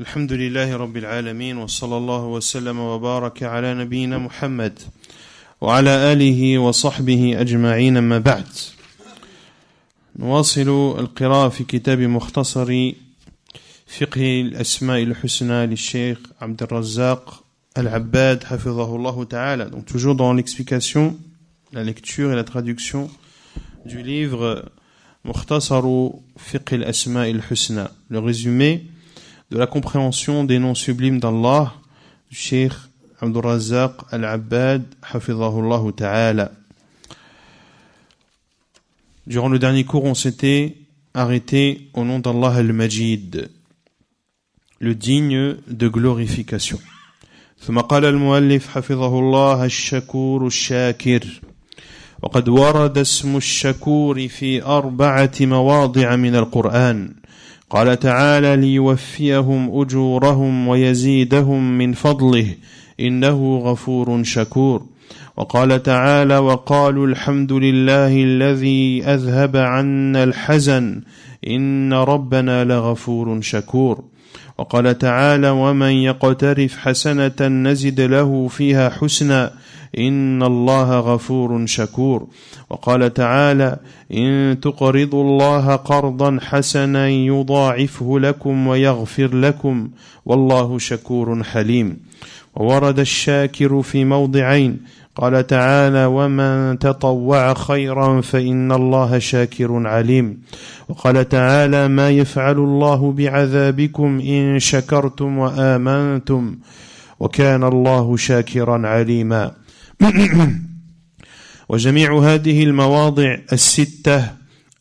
الحمد لله رب العالمين وصلى الله وسلم وبارك على نبينا محمد وعلى آله وصحبه أجمعين ما بعد. نواصل القراءة في كتاب مختصر فقه الأسماء الحسنى للشيخ عبد الرزاق Al-Abbad hafidhahullah ta'ala. Donc toujours dans l'explication, la lecture et la traduction du livre Mukhtasaru Fiqh al-Asma' al-Husna, le résumé de la compréhension des noms sublimes d'Allah du Cheikh Abdul Razzaq Al-Abbad hafidhahullah ta'ala. Durant le dernier cours, on s'était arrêté au nom d'Allah Al-Majid, le digne de glorification. ثم قال المؤلف حفظه الله الشكور الشاكر. وقد ورد اسم الشكور في 4 مواضع من القرآن. قال تعالى ليوفيهم أجورهم ويزيدهم من فضله إنه غفور شكور. وقال تعالى وقالوا الحمد لله الذي أذهب عنا الحزن إن ربنا لغفور شكور. وقال تعالى ومن يقترف حسنة نزد له فيها حسنا إن الله غفور شكور. وقال تعالى إن تقرضوا الله قرضا حسنا يضاعفه لكم ويغفر لكم والله شكور حليم. وورد الشاكر في موضعين. قال تعالى ومن تطوع خيرا فإن الله شاكر عليم. وقال تعالى ما يفعل الله بعذابكم إن شكرتم وآمنتم وكان الله شاكرا عليما. وجميع هذه المواضع 6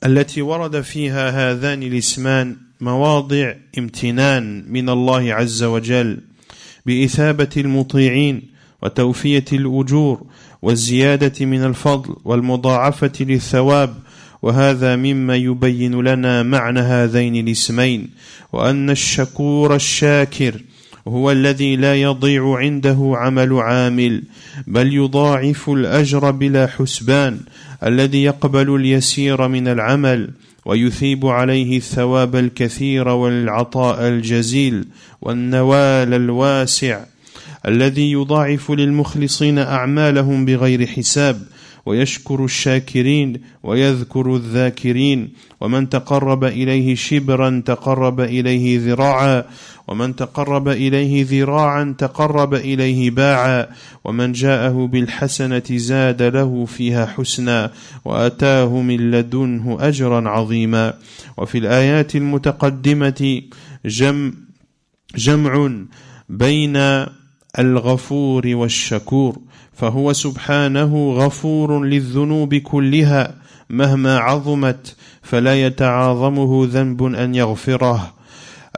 التي ورد فيها هذان الاسمان مواضع امتنان من الله عز وجل بإثابة المطيعين وتوفية الأجور والزيادة من الفضل والمضاعفة للثواب. وهذا مما يبين لنا معنى هذين الاسمين، وأن الشكور الشاكر هو الذي لا يضيع عنده عمل عامل بل يضاعف الأجر بلا حسبان، الذي يقبل اليسير من العمل ويثيب عليه الثواب الكثير والعطاء الجزيل والنوال الواسع، الذي يضاعف للمخلصين أعمالهم بغير حساب ويشكر الشاكرين ويذكر الذاكرين. ومن تقرب إليه شبرا تقرب إليه ذراعا ومن تقرب إليه ذراعا تقرب إليه باعا. ومن جاءه بالحسنة زاد له فيها حسنا وأتاه من لدنه أجرا عظيما. وفي الآيات المتقدمة جمع بين الغفور والشكور، فهو سبحانه غفور للذنوب كلها مهما عظمت فلا يتعاظمه ذنب أن يغفره.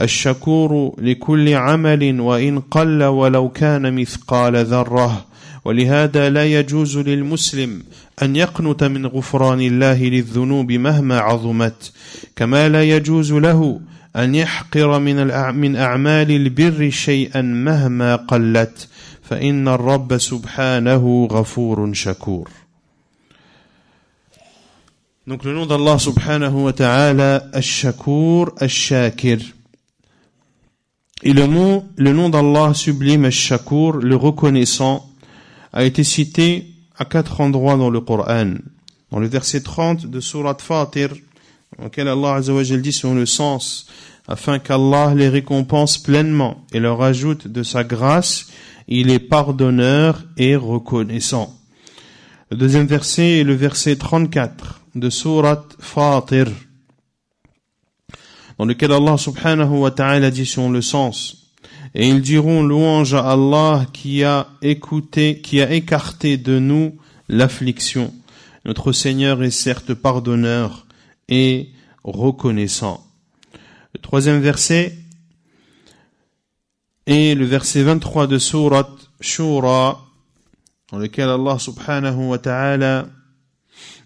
الشكور لكل عمل وإن قل ولو كان مثقال ذرة. ولهذا لا يجوز للمسلم أن يقنط من غفران الله للذنوب مهما عظمت، كما لا يجوز له أن يحقر من أعمال البر شيئا مهما قلت، فإن الرب سبحانه غفور شكور. Donc le nom d'Allah subhanahu wa ta'ala, Ash-Shakur, Ash-Shakir. Et le nom d'Allah sublime, Ash-Shakur, le reconnaissant, a été cité à 4 endroits dans le Coran. Dans le verset 30 de Surat Fatir, dans lequel Allah Azza wa Jal dit selon le sens, afin qu'Allah les récompense pleinement et leur ajoute de sa grâce, il est pardonneur et reconnaissant. Le deuxième verset est le verset 34 de Surat Fatir, dans lequel Allah subhanahu wa ta'ala dit selon le sens, et ils diront louange à Allah qui a écarté de nous l'affliction. Notre Seigneur est certes pardonneur et reconnaissant. Le troisième verset est le verset 23 de Surat Shura, dans lequel Allah subhanahu wa ta'ala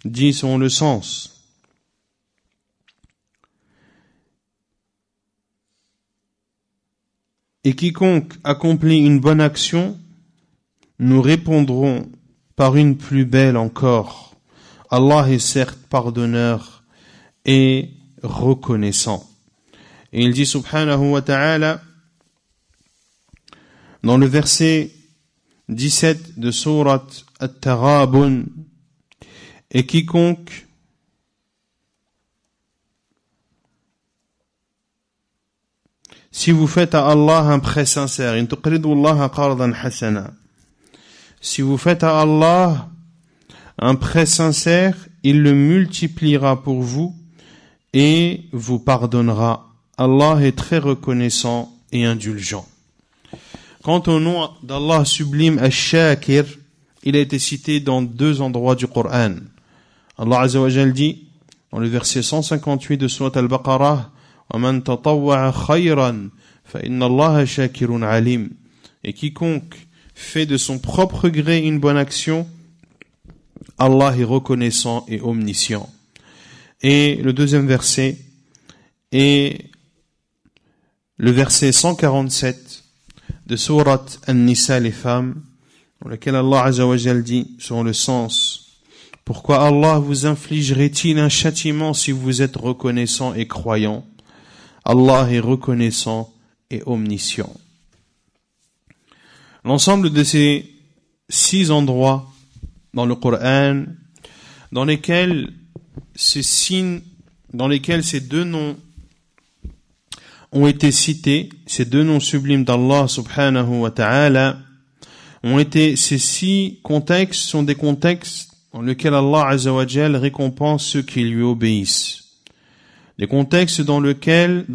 dit selon le sens, et quiconque accomplit une bonne action, nous répondrons par une plus belle encore. Allah est certes pardonneur et reconnaissant. Et il dit subhanahu wa ta'ala dans le verset 17 de sourate At-Taghabun, et quiconque si vous faites à Allah un prêt sincère, in tuqridu Allah qardan hasana, si vous faites à Allah un prêt sincère, il le multipliera pour vous et vous pardonnera. Allah est très reconnaissant et indulgent. Quant au nom d'Allah sublime Ash-Shakir, il a été cité dans 2 endroits du Coran. Allah Azza wa Jal dit dans le verset 158 de Sourate Al-Baqarah, وَمَنْ تَطَوَّعَ خَيْرًا فَإِنَّ اللَّهَ شَاكِرٌ عَلِيمٌ. Et quiconque fait de son propre gré une bonne action, Allah est reconnaissant et omniscient. Et le 2e verset est le verset 147 de Sourate An-Nisa, les femmes, dans lequel Allah Azza wa Jal dit, sur le sens: pourquoi Allah vous infligerait-il un châtiment si vous êtes reconnaissant et croyant? Allah est reconnaissant et omniscient. L'ensemble de ces 6 endroits dans le Coran, dans lesquels ces signes, dans lesquels ces 2 noms ont été cités, ces 2 noms sublimes d'Allah subhanahu wa ta'ala, ces 6 contextes sont des contextes dans lesquels Allah Azza wa Jal récompense ceux qui lui obéissent. Des contextes dans lesquels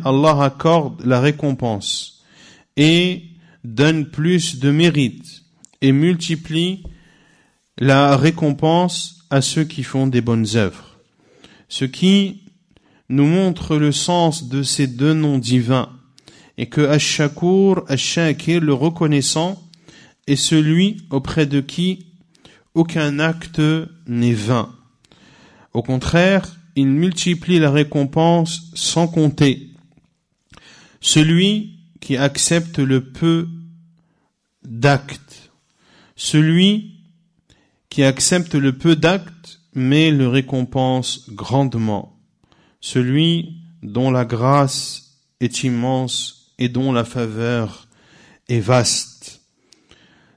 Allah accorde la récompense et donne plus de mérite et multiplie la récompense à ceux qui font des bonnes œuvres. Ce qui nous montre le sens de ces 2 noms divins, et que Ash-Shakur, Ash-Shakir, le reconnaissant, est celui auprès de qui aucun acte n'est vain. Au contraire, il multiplie la récompense sans compter. Celui qui accepte le peu d'actes, celui qui accepte le peu d'actes, mais le récompense grandement. Celui dont la grâce est immense et dont la faveur est vaste.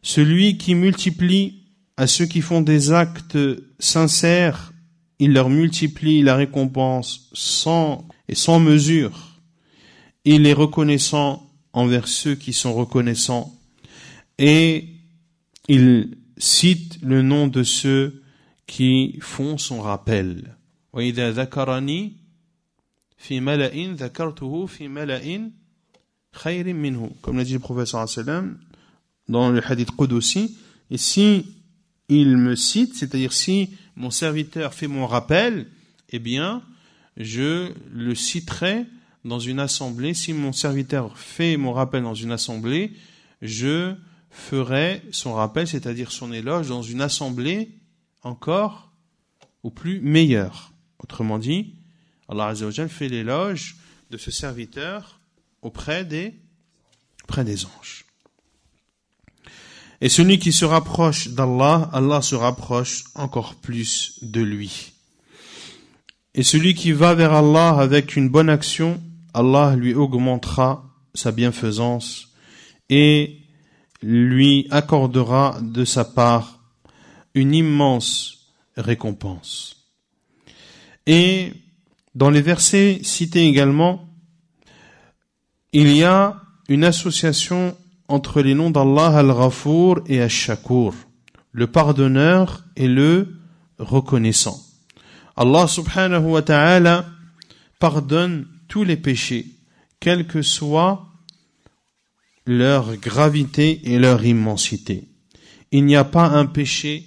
Celui qui multiplie à ceux qui font des actes sincères, il leur multiplie la récompense sans mesure. Il est reconnaissant envers ceux qui sont reconnaissants. Et il cite le nom de ceux qui font son rappel. وَإِذَا ذَكَرَنِي فِي مَلَئٍ ذَكَرْتُهُ فِي مَلَئٍ خَيْرٍ مِّنْهُ. Comme l'a dit le prophète sallallahu alayhi wa sallam dans le hadith Qudusi. Et si il me cite, c'est-à-dire si mon serviteur fait mon rappel, eh bien, je le citerai dans une assemblée. Si mon serviteur fait mon rappel dans une assemblée, je ferai son rappel, c'est-à-dire son éloge, dans une assemblée encore ou plus meilleure. Autrement dit, Allah Azza wa Jal fait l'éloge de ce serviteur auprès des anges. Et celui qui se rapproche d'Allah, Allah se rapproche encore plus de lui. Et celui qui va vers Allah avec une bonne action, Allah lui augmentera sa bienfaisance et lui accordera de sa part une immense récompense. Et dans les versets cités également, il y a une association entre les noms d'Allah Al-Ghafour et Ash-Shakur, le pardonneur et le reconnaissant. Allah subhanahu wa ta'ala pardonne tous les péchés, quelle que soit leur gravité et leur immensité. Il n'y a pas un péché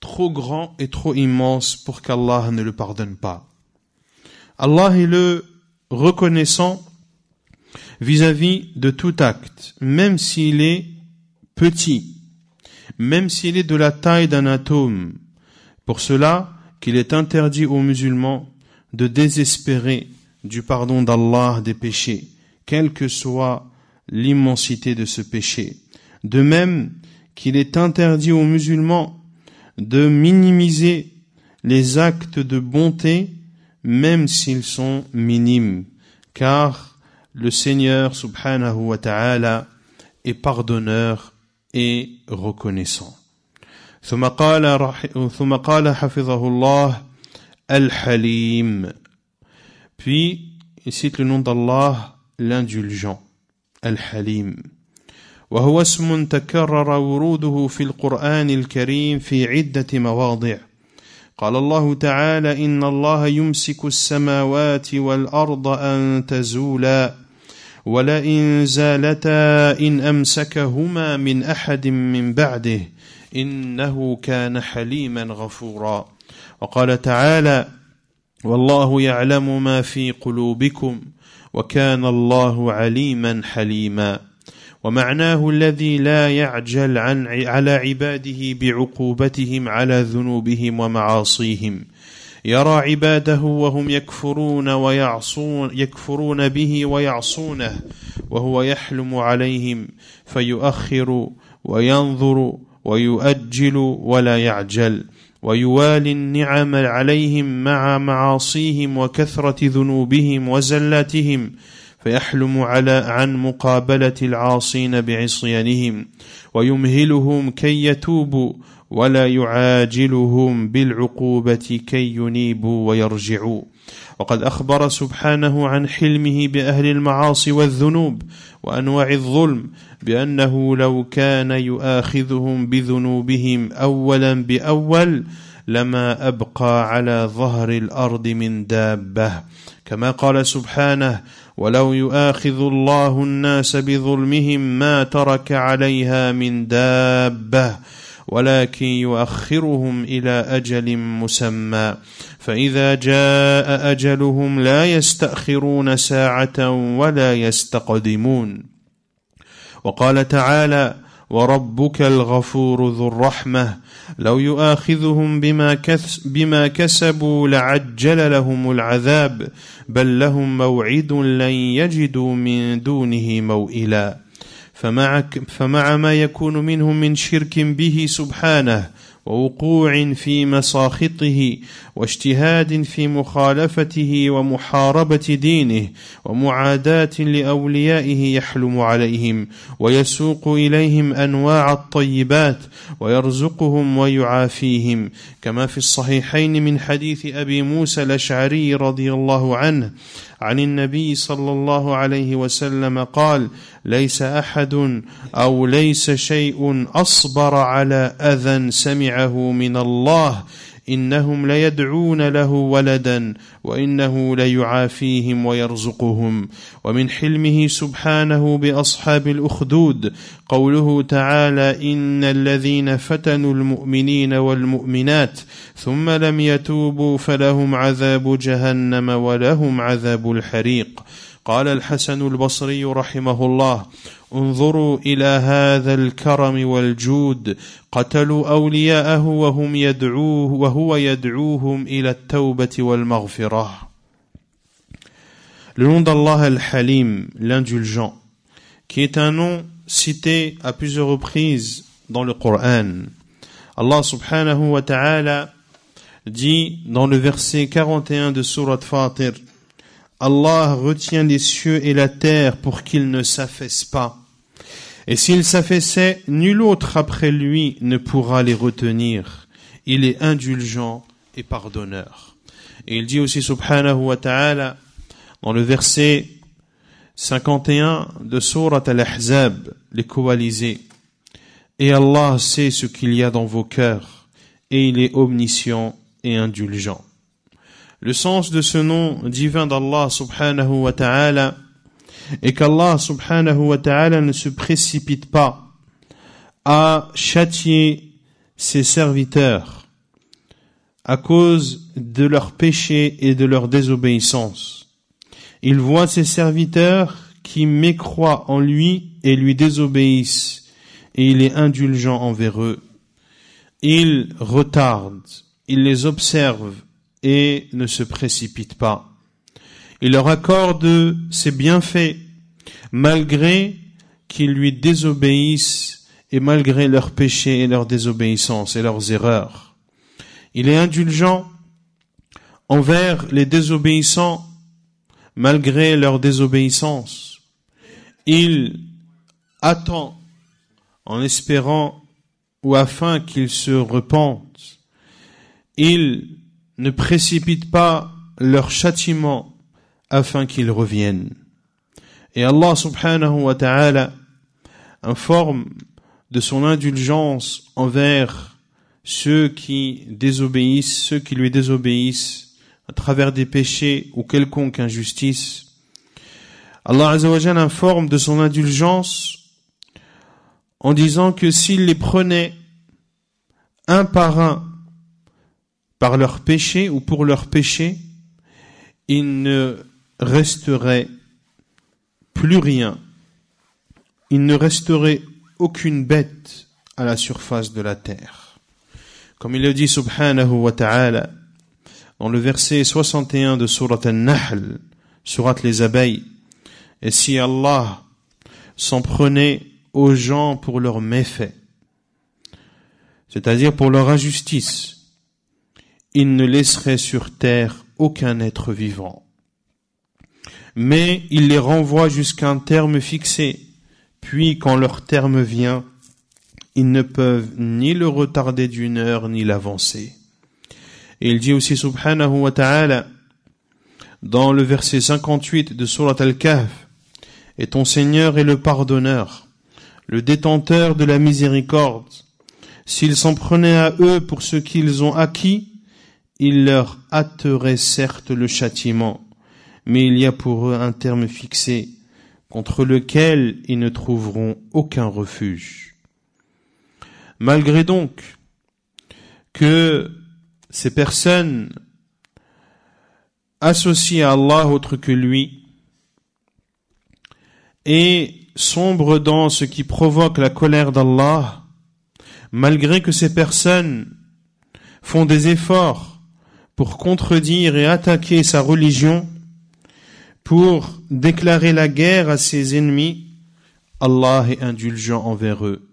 trop grand et trop immense pour qu'Allah ne le pardonne pas. Allah est le reconnaissant vis-à-vis de tout acte, même s'il est petit, même s'il est de la taille d'un atome. Pour cela qu'il est interdit aux musulmans de désespérer du pardon d'Allah des péchés, quelle que soit l'immensité de ce péché. De même qu'il est interdit aux musulmans de minimiser les actes de bonté, même s'ils sont minimes, car le Seigneur subhanahu wa ta'ala et pardonneur et reconnaissant. ثم قال حفظه الله الحليم. Puis il cite le nom d'Allah, l'indulgent, الحليم. وهو اسم تكرر وروده في القرآن الكريم في عدة مواضع. قال الله تعالى: إن الله يمسك السماوات والأرض أن تزولا ولئن زالتا إن أمسكهما من أحد من بعده إنه كان حليما غفورا. وقال تعالى: والله يعلم ما في قلوبكم وكان الله عليما حليما. ومعناه الذي لا يعجل على عباده بعقوبتهم على ذنوبهم ومعاصيهم، يرى عباده وهم يكفرون به ويعصونه وهو يحلم عليهم فيؤخر وينظر ويؤجل ولا يعجل، ويوالي النعم عليهم مع معاصيهم وكثرة ذنوبهم وزلاتهم، فيحلم عن مقابلة العاصين بعصيانهم، ويمهلهم كي يتوبوا ولا يعاجلهم بالعقوبة كي ينيبوا ويرجعوا. وقد أخبر سبحانه عن حلمه بأهل المعاصي والذنوب وأنواع الظلم بأنه لو كان يؤاخذهم بذنوبهم أولا بأول لما أبقى على ظهر الأرض من دابة، كما قال سبحانه: ولو يؤاخذ الله الناس بظلمهم ما ترك عليها من دابة ولكن يؤخرهم إلى أجل مسمى فإذا جاء أجلهم لا يستأخرون ساعة ولا يستقدمون. وقال تعالى: وربك الغفور ذو الرحمة لو يؤاخذهم بما كسبوا لعجل لهم العذاب بل لهم موعد لن يجدوا من دونه موئلا. فمع ما يكون منهم من شرك به سبحانه ووقوع في مساخطه واجتهاد في مخالفته ومحاربة دينه ومعاداة لأوليائه يحلم عليهم ويسوق إليهم أنواع الطيبات ويرزقهم ويعافيهم، كما في الصحيحين من حديث أبي موسى الأشعري رضي الله عنه عن النبي صلى الله عليه وسلم قال: ليس أحد أو ليس شيء أصبر على أذى سمعه من الله إنهم ليدعون له ولدا وإنه ليعافيهم ويرزقهم. ومن حلمه سبحانه بأصحاب الأخدود قوله تعالى: إن الذين فتنوا المؤمنين والمؤمنات ثم لم يتوبوا فلهم عذاب جهنم ولهم عذاب الحريق. قال الحسن البصري رحمه الله: انظروا إلى هذا الكرم والجود، قتلوا أولياءه وهو يدعوهم إلى التوبة والمغفرة. Le nom d'Allah al-Halim, l'indulgent, qui est un nom cité à plusieurs reprises dans le Coran. Allah subhanahu wa ta'ala dit dans le verset 41 de Surat Fatir: Allah retient les cieux et la terre pour qu'ils ne s'affaissent pas. Et s'ils s'affaissaient, nul autre après lui ne pourra les retenir. Il est indulgent et pardonneur. Et il dit aussi subhanahu wa ta'ala dans le verset 51 de Surat Al-Ahzab, les coalisés: Et Allah sait ce qu'il y a dans vos cœurs, et il est omniscient et indulgent. Le sens de ce nom divin d'Allah subhanahu wa ta'ala est qu'Allah subhanahu wa ta'ala ne se précipite pas à châtier ses serviteurs à cause de leurs péchés et de leur désobéissance. Il voit ses serviteurs qui mécroient en lui et lui désobéissent, et il est indulgent envers eux. Il retarde, il les observe et ne se précipite pas. Il leur accorde ses bienfaits malgré qu'ils lui désobéissent et malgré leurs péchés et leur désobéissance et leurs erreurs. Il est indulgent envers les désobéissants malgré leur désobéissance. Il attend en espérant ou afin qu'ils se repentent, ils ne précipitent pas leur châtiment afin qu'ils reviennent. Et Allah subhanahu wa ta'ala informe de son indulgence envers ceux qui désobéissent, ceux qui lui désobéissent à travers des péchés ou quelconque injustice. Allah Azza wa Jalla informe de son indulgence en disant que s'il les prenait un par leurs péchés ou pour leurs péchés, il ne resterait plus rien. Il ne resterait aucune bête à la surface de la terre. Comme il le dit subhanahu wa ta'ala dans le verset 61 de Surat An-Nahl, Surat les abeilles, et si Allah s'en prenait aux gens pour leurs méfaits, c'est-à-dire pour leur injustice, il ne laisserait sur terre aucun être vivant. Mais il les renvoie jusqu'à un terme fixé, puis quand leur terme vient, ils ne peuvent ni le retarder d'une heure ni l'avancer. Et il dit aussi subhanahu wa ta'ala dans le verset 58 de Surat Al-Kahf, et ton Seigneur est le pardonneur, le détenteur de la miséricorde. S'ils s'en prenaient à eux pour ce qu'ils ont acquis, il leur hâterait certes le châtiment, mais il y a pour eux un terme fixé, contre lequel ils ne trouveront aucun refuge. Malgré donc que ces personnes associent à Allah autre que lui et sombrent dans ce qui provoque la colère d'Allah, malgré que ces personnes font des efforts pour contredire et attaquer sa religion, pour déclarer la guerre à ses ennemis, Allah est indulgent envers eux.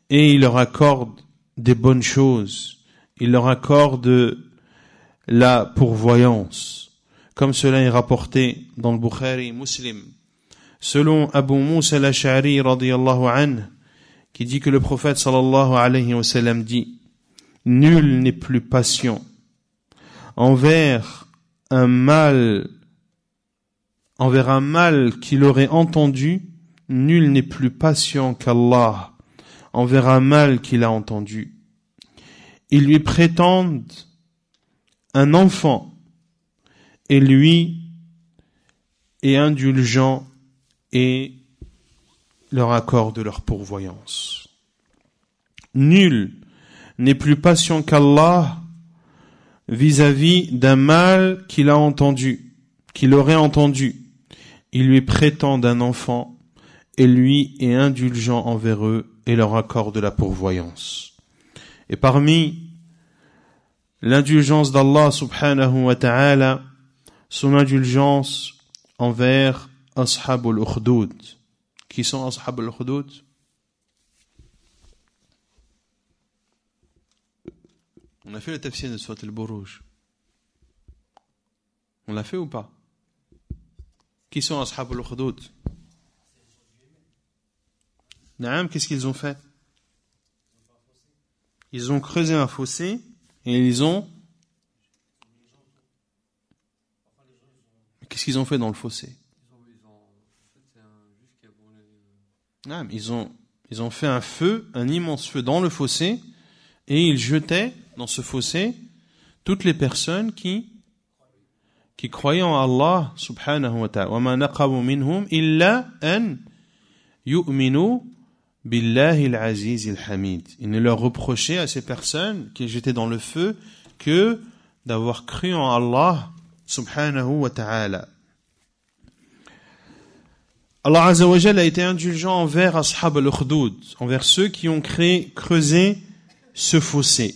Et il leur accorde des bonnes choses. Il leur accorde la pourvoyance. Comme cela est rapporté dans le Bukhari Muslim, selon Abu Musa al-Ash'ari radiyallahu anhu, qui dit que le prophète sallallahu alayhi wa sallam dit: nul n'est plus patient envers un mal qu'il aurait entendu, nul n'est plus patient qu'Allah envers un mal qu'il a entendu. Ils lui prétendent un enfant, et lui est indulgent et leur accorde leur pourvoyance. Nul n'est plus patient qu'Allah vis-à-vis d'un mal qu'il aurait entendu. Ils lui prétendent un enfant, et lui est indulgent envers eux et leur accorde la pourvoyance. Et parmi l'indulgence d'Allah subhanahu wa ta'ala, son indulgence envers Ashab al-Ukhdud. Qui sont Ashab al-Ukhdud? On a fait le tafsir de Surat al-Buruj. On l'a fait ou pas? Qui sont Ashab al-Ukhdud? Naam, qu'est-ce qu'ils ont fait? Ils ont creusé un fossé et ils ont... Qu'est-ce qu'ils ont fait dans le fossé? Naam, ils ont fait un feu, un immense feu dans le fossé, et ils jetaient dans ce fossé toutes les personnes qui croyaient en Allah subhanahu wa ta'ala. وَمَا نَقَمُوا مِنْهُمْ إِلَّا أَنْ يُؤْمِنُوا بِاللَّهِ الْعَزِيزِ الْحَمِيدِ. Il ne leur reprochait à ces personnes qui jetaient dans le feu que d'avoir cru en Allah subhanahu wa ta'ala. Allah Azza wa Jalla a été indulgent envers Ashab al-Ukhdud, envers ceux qui ont creusé ce fossé.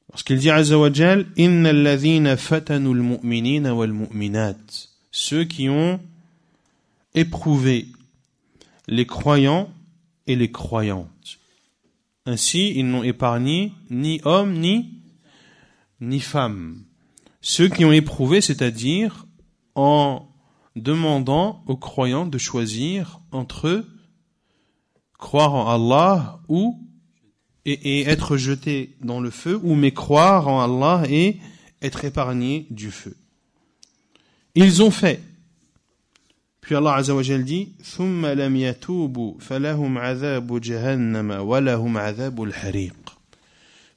Parce qu'il dit Azza wa Jalla, innal ladhina fatanu al-mu'minina wal-mu'minat, ceux qui ont éprouvé les croyants et les croyantes. Ainsi, ils n'ont épargné ni hommes ni femmes. Ceux qui ont éprouvé, c'est-à-dire en demandant aux croyants de choisir entre croire en Allah et être jeté dans le feu, ou mais croire en Allah et être épargné du feu. Ils ont fait. Puis Allah Azza wa Jal dit ثُمَّ لَمْ يَتُوبُوا فَلَهُمْ عَذَابُ جَهَنَّمَ وَلَهُمْ عَذَابُ الْحَرِيقِ.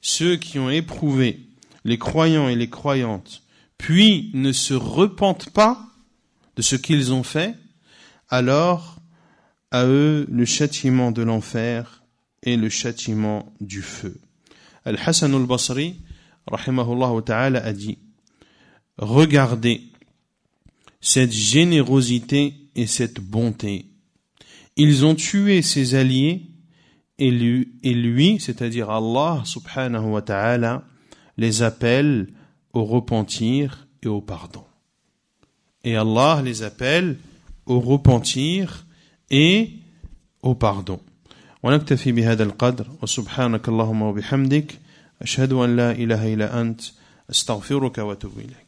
Ceux qui ont éprouvé, les croyants et les croyantes, puis ne se repentent pas de ce qu'ils ont fait, alors à eux le châtiment de l'enfer et le châtiment du feu. Al-Hasan al-Basri, rahimahullah ta'ala, a dit: regardez cette générosité et cette bonté. Ils ont tué ses alliés et lui, c'est-à-dire Allah subhanahu wa ta'ala, les appelle au repentir et au pardon. Et Allah les appelle au repentir et au pardon. ونكتفي بهذا القدر وسبحانك اللهم وبحمدك أشهد أن لا إله إلا أنت أستغفرك وأتوب إليك.